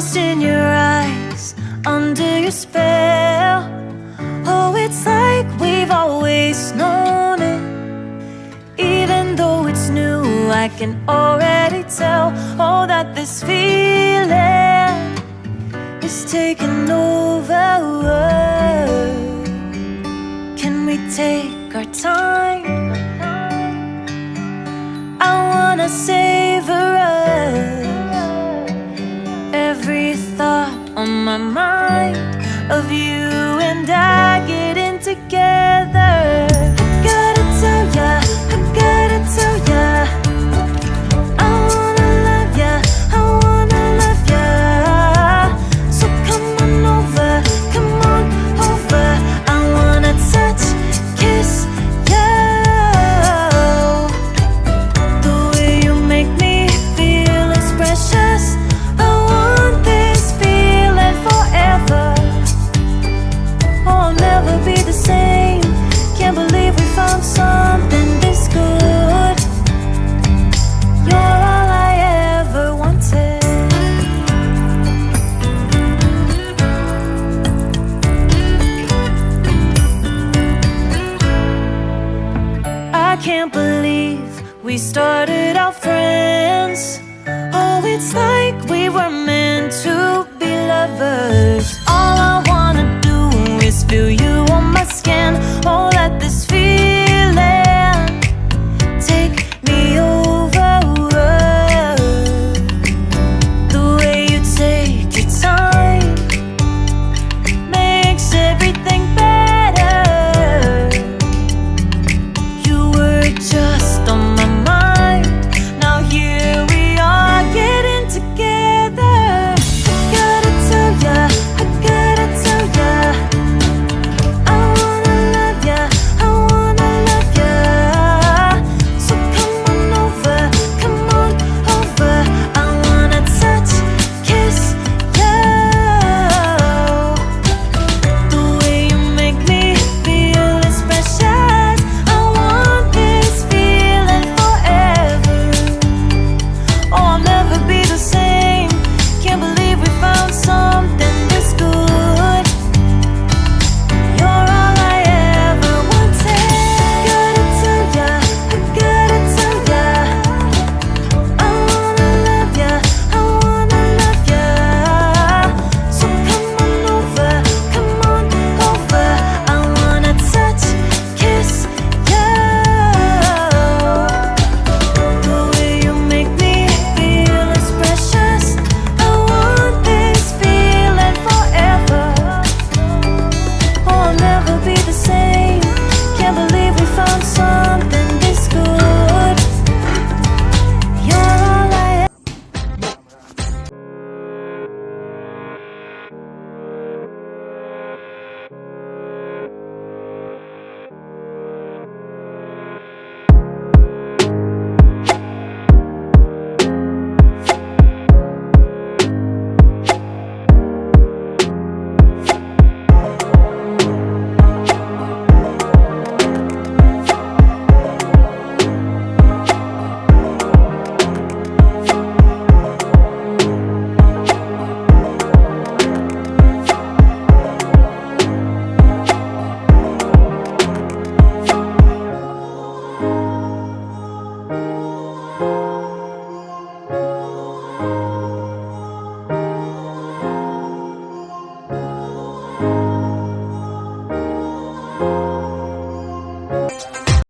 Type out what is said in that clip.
lost in your eyes, under your spell. Oh, it's like we've always known it. Even though it's new, I can already tell. Oh, that this feeling is taking over. Can we take our time? I wanna savor us. Every thought on my mind of you and I getting together. I gotta tell ya, I gotta tell ya, I wanna love ya, I wanna love ya. So come on over, come on over. I wanna touch, kiss you. The way you make me feel is precious. I want this feeling forever. Oh, I'll never be the same. Can't believe we found something this good. You're all I ever wanted. I can't believe we started out friends. Oh, it's like we were meant to be lovers.